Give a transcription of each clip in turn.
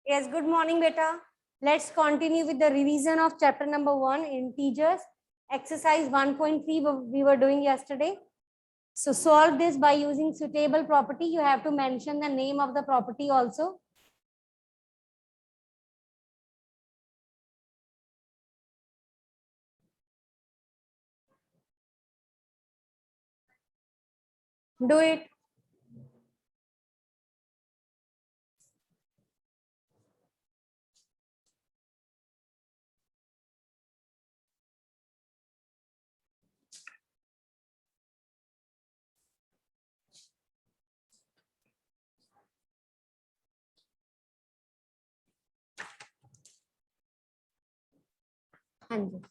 Yes, good morning, beta. Let's continue with the revision of chapter number 1, integers. Exercise 1.3 we were doing yesterday. So solve this by using suitable property. You have to mention the name of the property also. Do it. हाँ जी.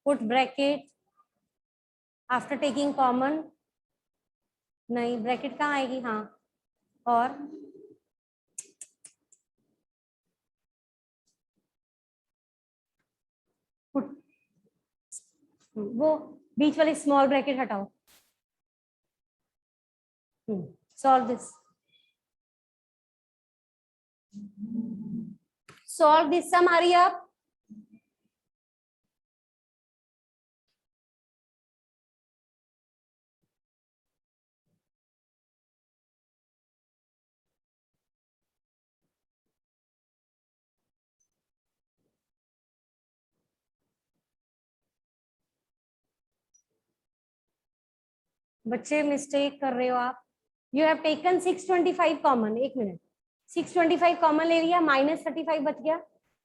Put bracket after taking common. नहीं, bracket कहाँ आएगी? हाँ. और put वो बीच वाली small bracket हटाओ. Solve this. Solve this sum. Hurry up. बच्चे मिस्टेक कर रहे हो आप. You have taken 625 common. एक मिनट. 625 कॉमन ले लिया, -35 बच गया.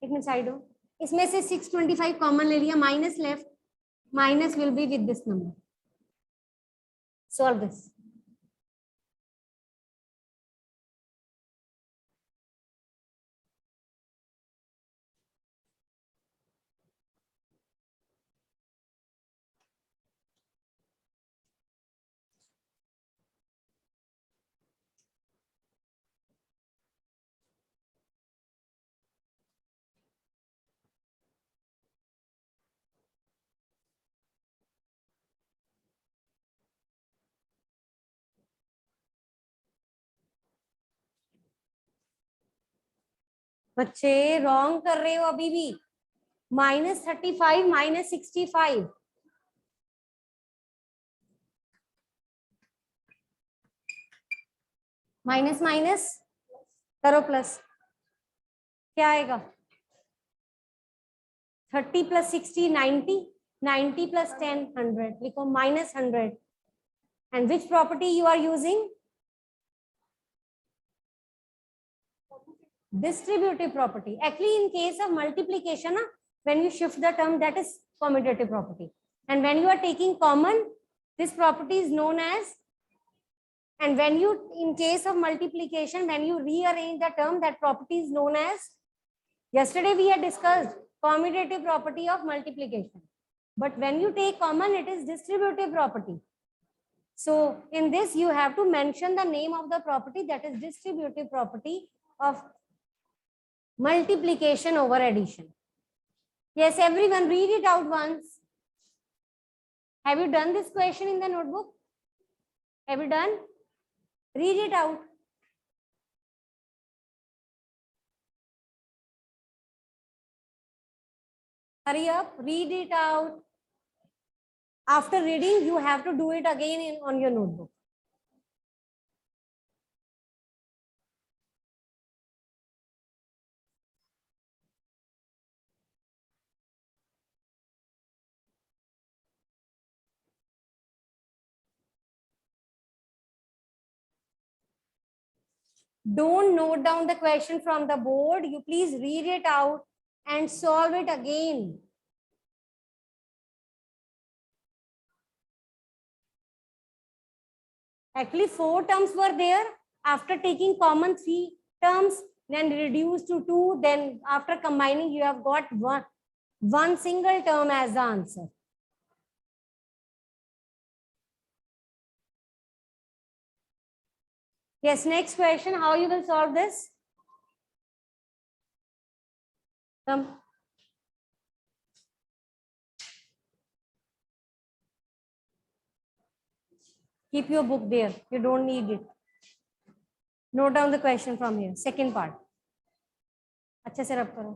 एक मिनट साइड हो. इसमें से 625 कॉमन ले लिया, minus left. Minus will be with this number. Solve this. बच्चे रॉन्ग कर रहे हो अभी भी. -35 -65. माइनस माइनस करो प्लस. क्या आएगा? 30 + 60 90. 90 + 10 100. लिखो -100. And which property you are using? Distributive property. Actually, in case of multiplication, when you shift the term, that is commutative property. And when you are taking common, this property is known as, and when you, in case of multiplication, when you rearrange the term, that property is known as, yesterday we had discussed commutative property of multiplication. But when you take common, it is distributive property. So in this, you have to mention the name of the property, that is distributive property of multiplication over addition. Yes, everyone read it out once. Have you done this question in the notebook? Have you done? Read it out. Hurry up, read it out. After reading, you have to do it again on your notebook. Don't note down the question from the board. You please read it out and solve it again. Actually, 4 terms were there. After taking common 3 terms, then reduced to 2. Then after combining, you have got one single term as the answer. Yes, next question. How you will solve this? Come. Keep your book there. You don't need it. Note down the question from here. Second part. अच्छे से रब करो.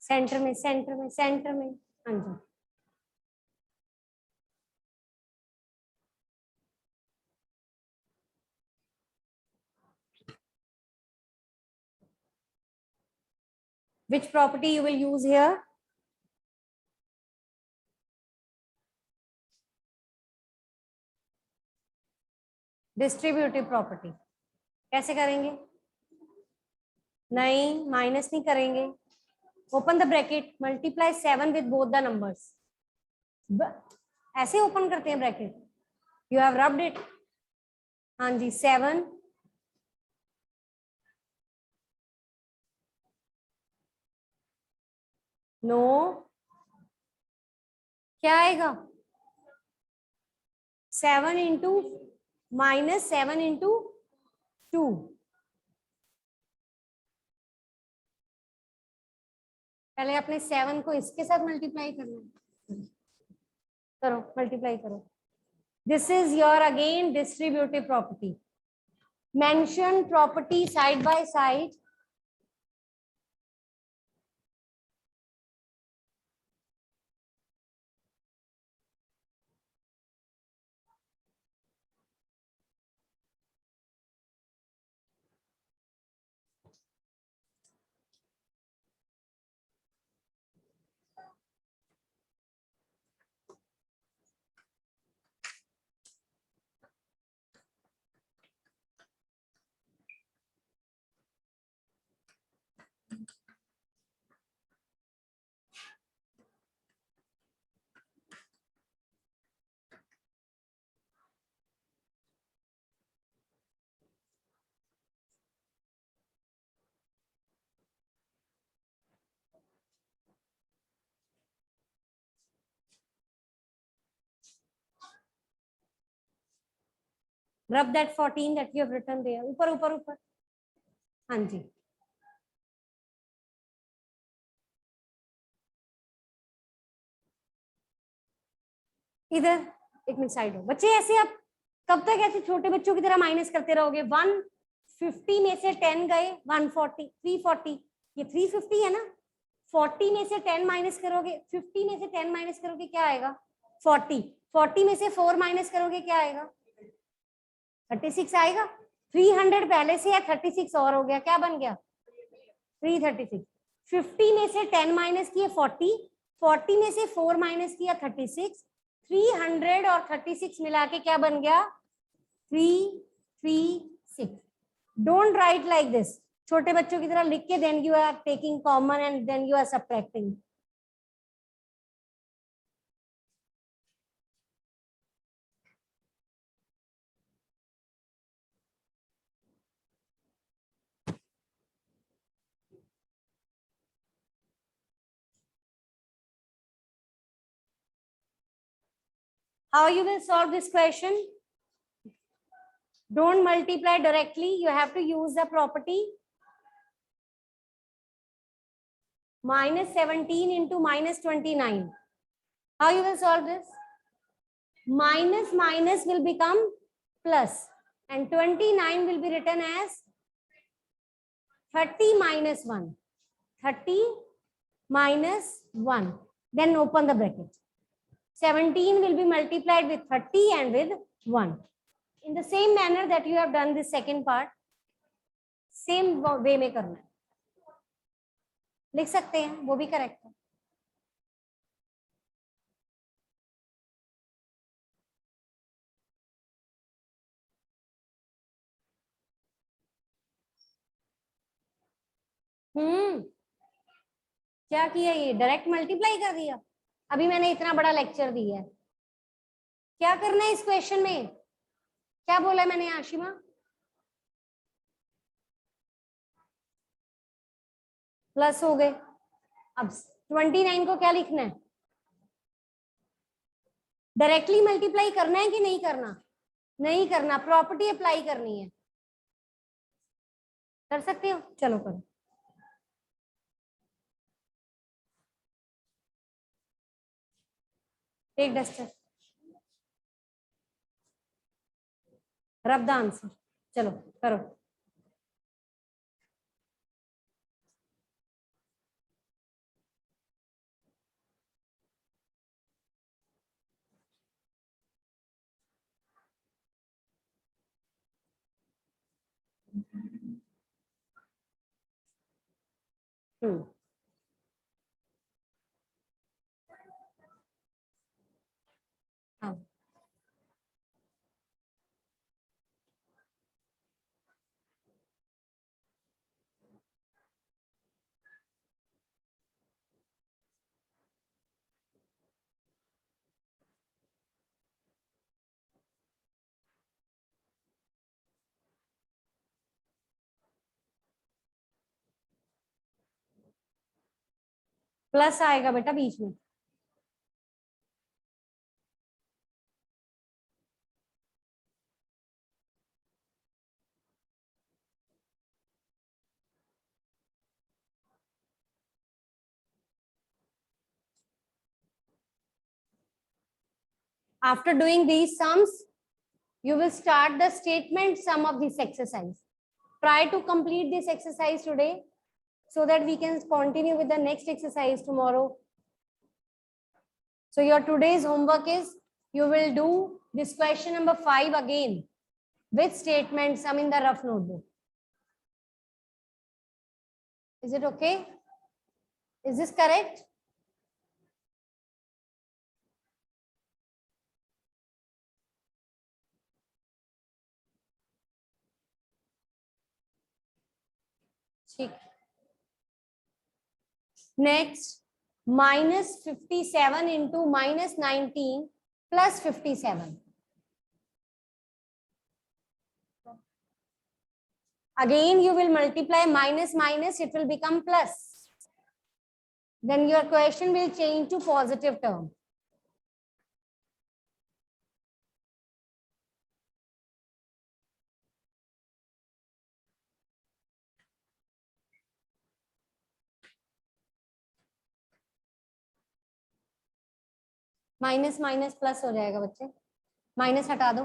Centre में, centre में, centre में. हाँ जी. Which property you will use here? Distributive property. कैसे करेंगे? नहीं, माइनस नहीं करेंगे. Open the bracket. Multiply 7 with both the numbers. ऐसे ओपन करते हैं bracket. You have rubbed it. हाँ जी. 7. नो. क्या आएगा? 7 इंटू माइनस 7 इंटू 2. पहले अपने 7 को इसके साथ मल्टीप्लाई करना. करो, मल्टीप्लाई करो. This is your again distributive property. Mention property side by side. Rub that 14 that you have written there. ऊपर ऊपर ऊपर. हाँ जी. इधर एक मिनट साइड हो. बच्चे ऐसे आप कब तक ऐसे छोटे बच्चों की तरह माइनस करते रहोगे? 150 में से 10 गए, 140, 340. ये 350 है ना. 40 में से 10 माइनस करोगे, 50 में से 10 माइनस करोगे, क्या आएगा? 40. 40 में से 4 माइनस करोगे, क्या आएगा? 36 आएगा. 300 पहले से या 36 और हो गया, क्या बन गया? 336. 50 में से 10 माइनस किए 40, 40 में से 4 माइनस किया 36, 300 और 36 मिला के क्या बन गया? 336. Don't write like this. छोटे बच्चों की तरह लिख के then you are taking common and then you are subtracting. How you will solve this question? Don't multiply directly. You have to use the property. Minus 17 into minus 29. How you will solve this? Minus minus will become plus and 29 will be written as 30 minus 1. 30 minus 1. Then open the bracket. 17 will be multiplied with 30 and with 1. in the same manner that you have done this second part, same way में करना है. लिख सकते हैं, वो भी correct है. क्या किया, ये डायरेक्ट मल्टीप्लाई कर दिया. अभी मैंने इतना बड़ा लेक्चर दिया है. क्या करना है इस क्वेश्चन में, क्या बोला है मैंने आशिमा? प्लस हो गए. अब 29 को क्या लिखना है? डायरेक्टली मल्टीप्लाई करना है कि नहीं करना? नहीं करना, प्रॉपर्टी अप्लाई करनी है. कर सकते हो, चलो करो. Take duster, rub the answer. चलो करो. हाँ, प्लस आएगा बेटा बीच में. After doing these sums, you will start the statement sum of this exercise. Try to complete this exercise today so that we can continue with the next exercise tomorrow. So your today's homework is, you will do this question number 5 again with statement sum in the rough notebook. Is it okay? Is this correct? Next, minus 57 into minus 19 plus 57. Again, you will multiply minus minus, it will become plus. Then your question will change to positive term. Minus minus plus हो जाएगा बच्चे. Minus हटा दो.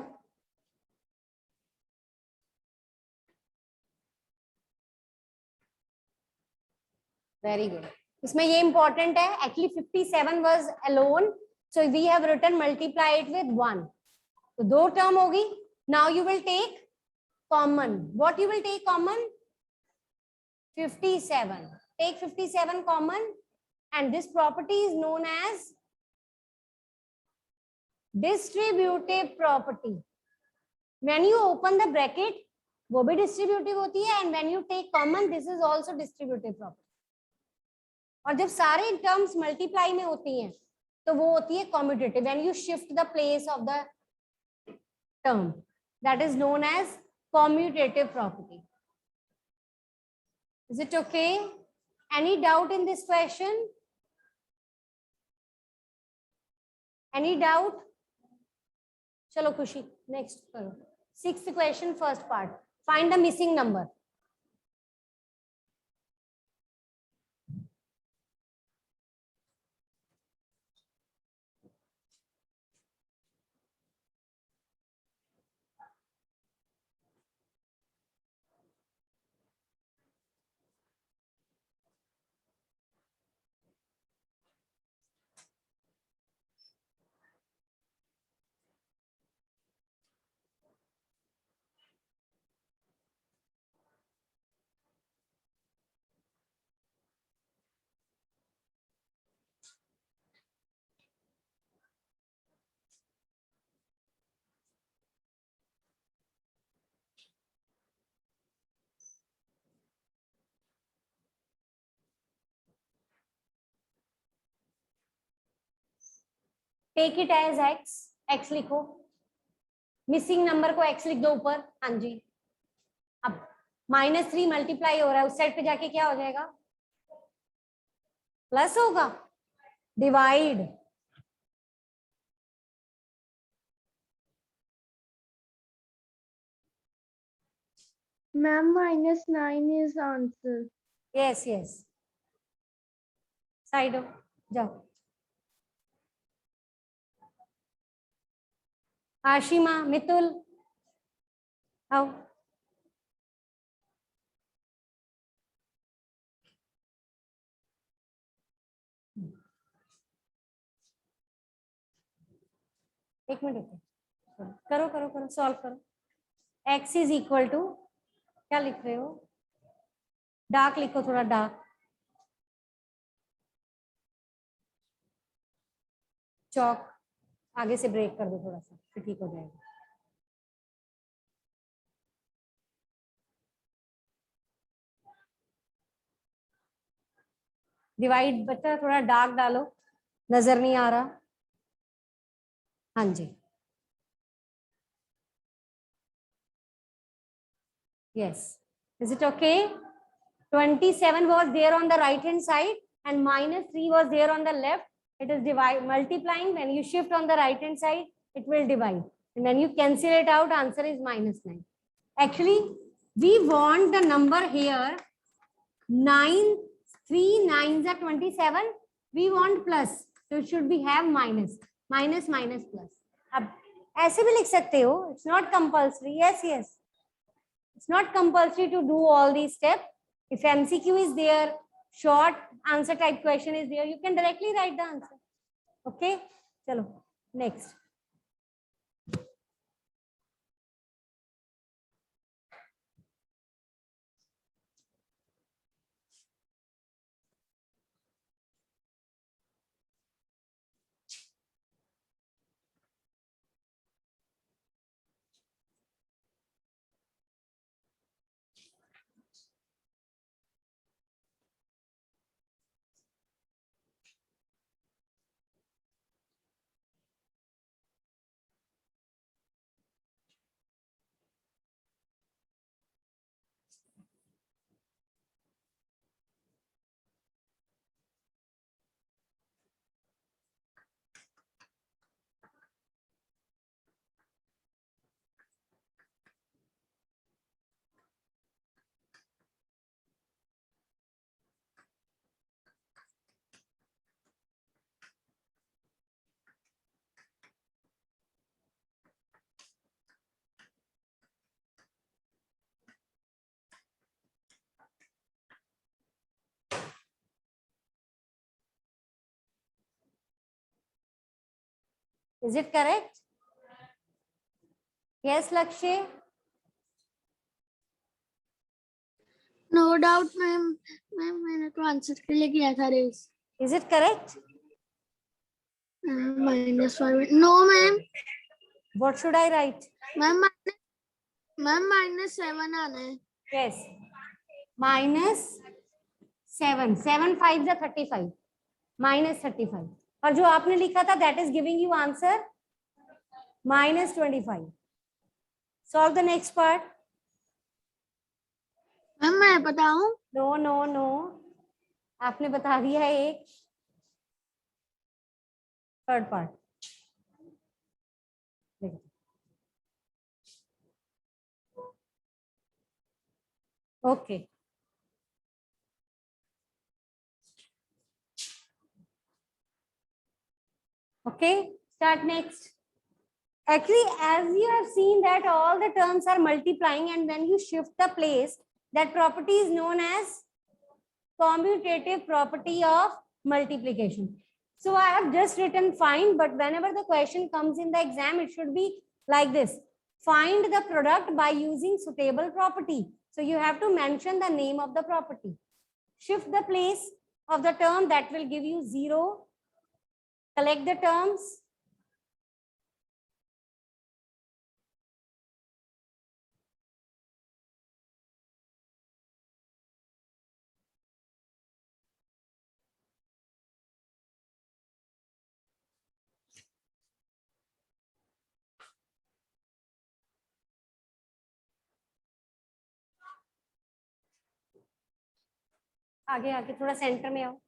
Very good. इसमें ये important है, actually 57 was alone, so we have written multiply it with 1. तो दो टर्म होगी. Now you will take common. What you will take common? 57. Take 57 common, and this property is known as distributive property. When you open the bracket, वो भी distributive होती है, and when you take common, this is also distributive property. और जब सारे terms multiply में होती हैं, तो वो होती है commutative. When you shift the place of the term, that is known as commutative property. Is it okay? Any doubt in this question? Any doubt? चलो खुशी, next करो. 6th question, first part. Find the missing number. Take it as x, x लिखो, missing number को x लिख दो ऊपर। हाँ जी, अब -3 मल्टीप्लाई हो रहा है, उस साइड पे जाके क्या हो जाएगा, प्लस होगा। Divide, ma'am -9 is answer. Yes yes, side हो जाओ। आशिमा, मितुल आओ। एक मिनट करो करो करो, सॉल्व करो। x इज इक्वल टू, क्या लिख रहे हो, डार्क लिखो, थोड़ा डार्क, चौक आगे से ब्रेक कर दो थोड़ा सा, फिर ठीक हो जाएगा। डिवाइड बच्चा थोड़ा डार्क डालो, नजर नहीं आ रहा। हाँ जी, yes, is it okay? 27 was there on the right hand side and -3 was there on the left. It is multiplying. When you shift on the right hand side, it will divide, and when you cancel it out, answer is -9. Actually, we want the number here 9, 3 9s are 27. We want plus, so it should be have minus, minus minus plus. अब ऐसे भी लिख सकते हो, it's not compulsory. Yes, yes, it's not compulsory to do all these steps. If MCQ is there, short answer type question is there, you can directly write the answer. Okay, chalo next. Is it correct? Yes, Lakshya. No doubt, ma'am मैंने तो answer के लिए किया था रेस। Is it correct? -5. No, ma'am. What should I write? Ma'am -7 आना है। Yes, -7, 7 5 is 35, -35, और जो आपने लिखा था that is giving you answer -25. Solve the next part. Ma'am मैं बताऊं? नो नो नो, आपने बता दिया है एक। Third part okay. Okay, start next. Actually, as you have seen that all the terms are multiplying, and when you shift the place, that property is known as commutative property of multiplication. So I have just written find, but whenever the question comes in the exam, it should be like this. Find the product by using suitable property. So you have to mention the name of the property. Shift the place of the term, that will give you 0. Collect the terms. आगे आगे थोड़ा centre में आओ।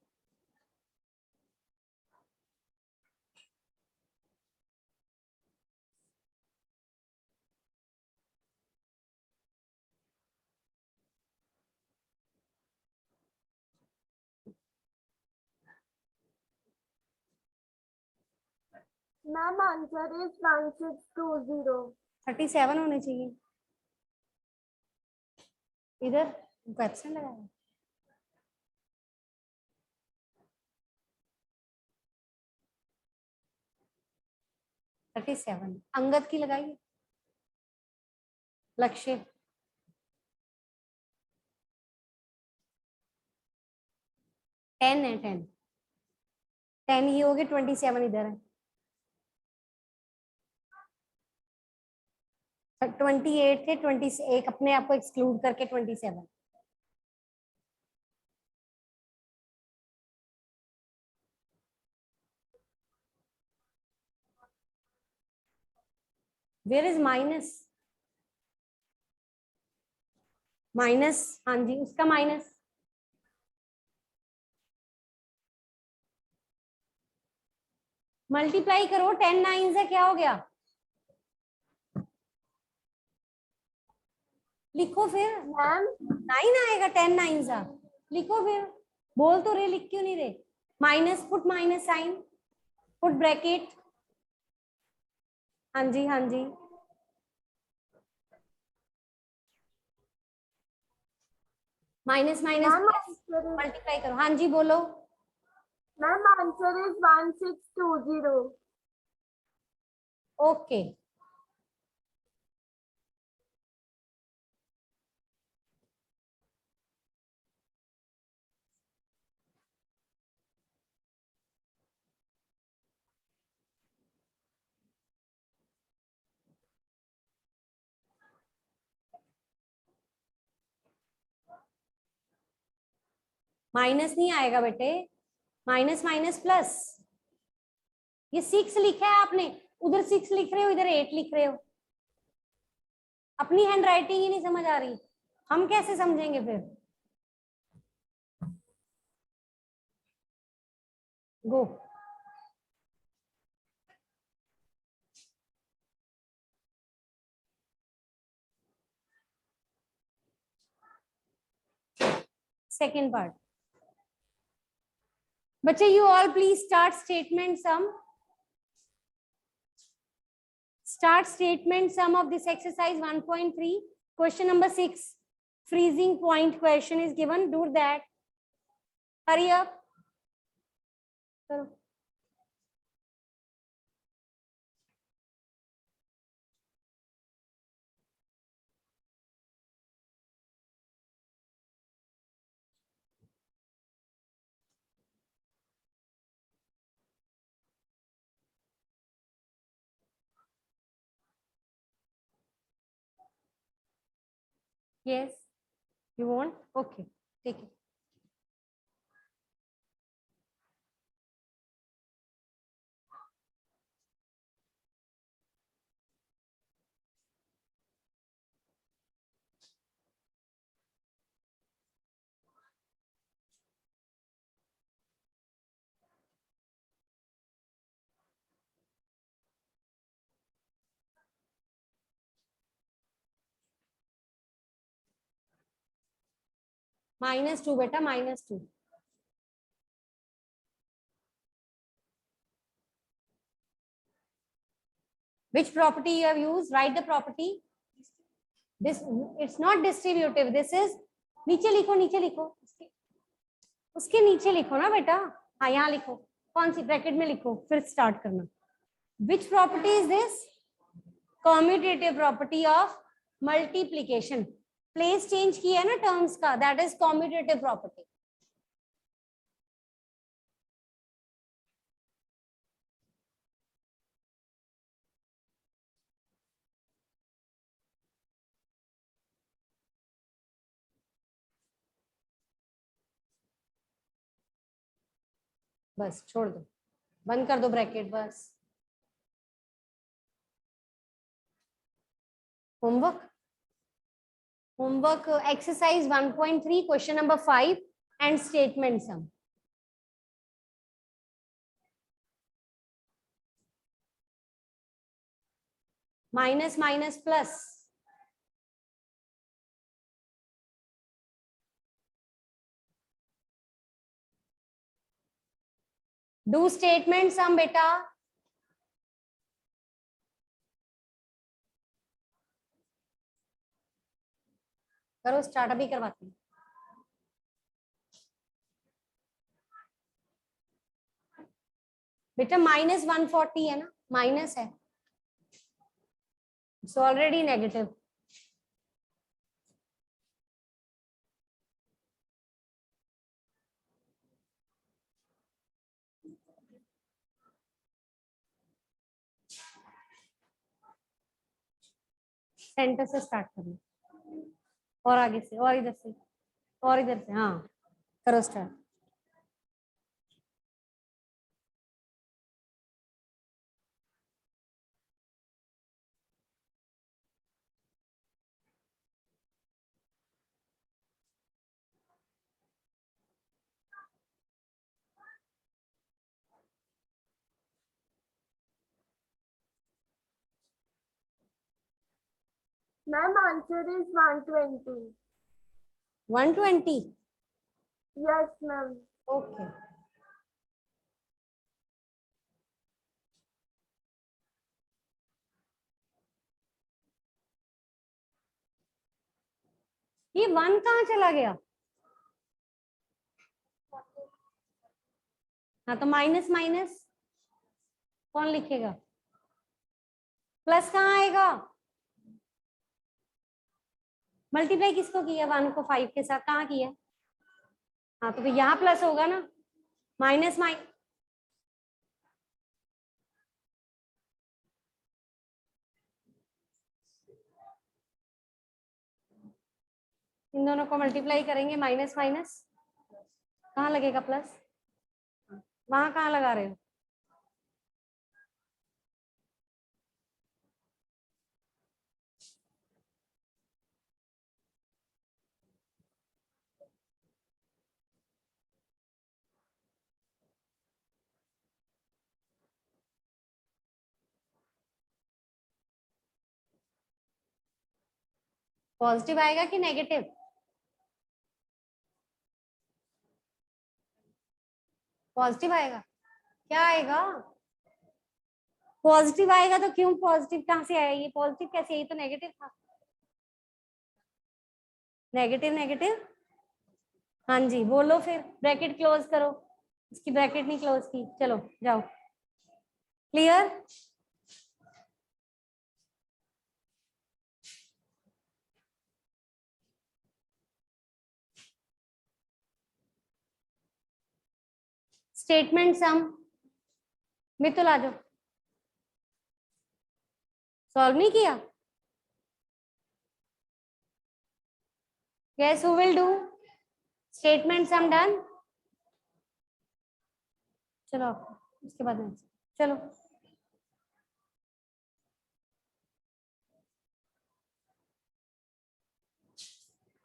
Ma'am answer is 1620। 37 होने चाहिए। इधर absent लगाया। Thirty seven Angad की लगाइए। लक्ष्य 10 है। 10 ही हो गए। 27 इधर है। 28 थे। 20 एक अपने आप को एक्सक्लूड करके 27। Where is minus? माइनस, हाँ जी उसका माइनस। मल्टीप्लाई करो। 10 9 से क्या हो गया? लिखो फिर। मैम 9 आएगा। 10 9 सा लिखो फिर। बोल तो रहे, लिख क्यों नहीं रहे? Minus, put minus sign, put bracket. हाँ जी हाँ जी। Minus minus ma'am plus multiply करो। हाँ जी बोलो। Ma'am answer is 1620। Okay minus नहीं आएगा बेटे। Minus minus plus. ये 6 लिखा है आपने, उधर 6 लिख रहे हो, इधर 8 लिख रहे हो। अपनी हैंड राइटिंग ही नहीं समझ आ रही, हम कैसे समझेंगे फिर? गो। Second part. बच्चे you all please start statement sum. Start statement sum of this exercise 1.3. Question number 6. Freezing point question is given. Do that. Hurry up. Yes. You want? Okay. Take it. -2 बेटा, -2. Which property you have used? Write the property. This, it's not distributive. This is, नीचे लिखो, नीचे लिखो, उसके नीचे लिखो ना बेटा। हाँ यहाँ लिखो, कौन सी ब्रैकेट में लिखो, फिर स्टार्ट करना। Which property is this? Commutative property of multiplication. Place change किया है ना टर्म्स का, दैट इज कॉम्यूटेटिव प्रॉपर्टी। बस छोड़ दो, बंद कर दो ब्रैकेट बस। Homework, homework exercise 1.3 question number 5। and statement sum. Minus minus plus. Do statement sum beta. करो स्टार्ट, अभी करवाती हूँ. बेटा -140 है ना, माइनस है, इट्स ऑलरेडी नेगेटिव. सेंटर से स्टार्ट करना, और आगे से, और इधर से, और इधर से. हाँ करो start. Ma'am, answer is 120. 120. Yes, ma'am. Okay. ये 1 कहाँ चला गया? हाँ तो माइनस माइनस कौन लिखेगा? प्लस कहाँ आएगा? मल्टीप्लाई किसको किया? 1 को 5 के साथ, कहाँ किया? हाँ तो फिर यहाँ प्लस होगा ना, माइनस माइनस. इन दोनों को मल्टीप्लाई करेंगे, माइनस माइनस कहाँ लगेगा? प्लस. वहां कहाँ लगा रहे हो? पॉजिटिव आएगा कि नेगेटिव? पॉजिटिव आएगा. क्या आएगा? पॉजिटिव आएगा. तो क्यों पॉजिटिव कहाँ से आया? ये पॉजिटिव कैसे? ये तो नेगेटिव था. Negative negative. हाँ जी बोलो, फिर ब्रैकेट क्लोज करो. इसकी ब्रैकेट नहीं क्लोज की. चलो जाओ. क्लियर? Statement sum. मितुल आ जाओ. सॉल्व नहीं किया? Yes, who will do? Statement sum done. चलो उसके बाद में चलो.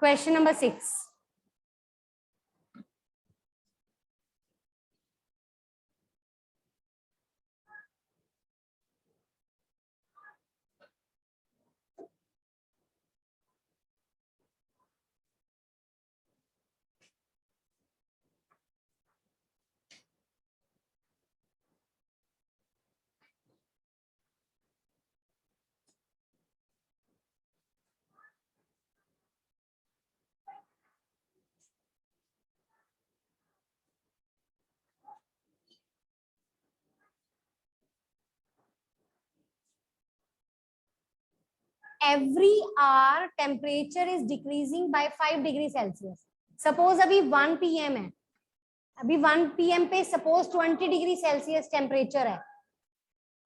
Question number 6. Every hour temperature is decreasing by 5 degree Celsius. Suppose अभी 1 PM है, अभी 1 PM पे सपोज 20 डिग्री सेल्सियस टेम्परेचर है,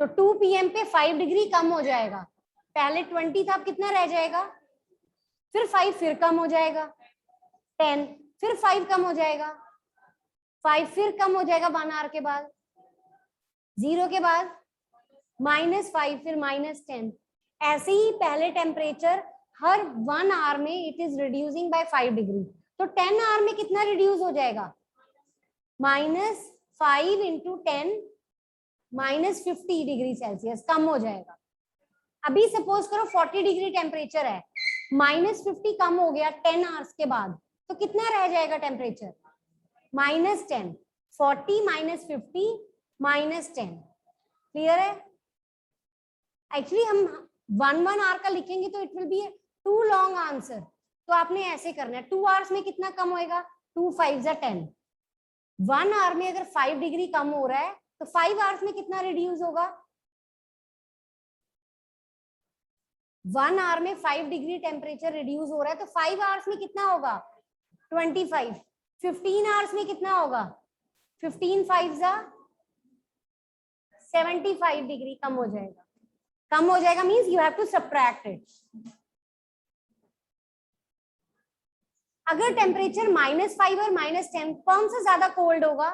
तो 2 PM पे 5 डिग्री कम हो जाएगा. पहले 20 था, अब कितना रह जाएगा? फिर 5 फिर कम हो जाएगा, 10 फिर 5 कम हो जाएगा, 5 फिर कम हो जाएगा 1 आवर के बाद, 0 के बाद -5 फिर -10. ऐसे ही पहले टेम्परेचर हर 1 आवर में it is reducing by 5 degree. तो 10 आवर में कितना रिड्यूस हो जाएगा? -5 इंटू 10 -50 डिग्री सेल्सियस कम हो जाएगा। अभी सपोज करो 40 डिग्री टेम्परेचर है, -50 कम हो गया 10 आवर्स के बाद, तो कितना रह जाएगा टेम्परेचर? -10, 40 -50 -10। क्लियर है? एक्चुअली हम 1 आवर का लिखेंगे तो it will be too long answer, तो आपने ऐसे करना है। 2 आवर्स में कितना कम होएगा? 2 5 10। 1 आवर में अगर 5 डिग्री कम हो रहा है तो 5 आवर्स में कितना रिड्यूस होगा? 1 आवर में 5 डिग्री टेम्परेचर रिड्यूस हो रहा है तो 5 आवर्स में कितना होगा? 25। 15 आवर्स में कितना होगा? 15 5 75 डिग्री कम हो जाएगा। कम हो जाएगा means you have to subtract it. अगर टेम्परेचर -5 और -10, कौन सा ज्यादा कोल्ड होगा?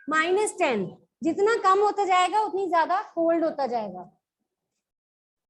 -10। जितना कम होता जाएगा उतनी ज्यादा कोल्ड होता जाएगा।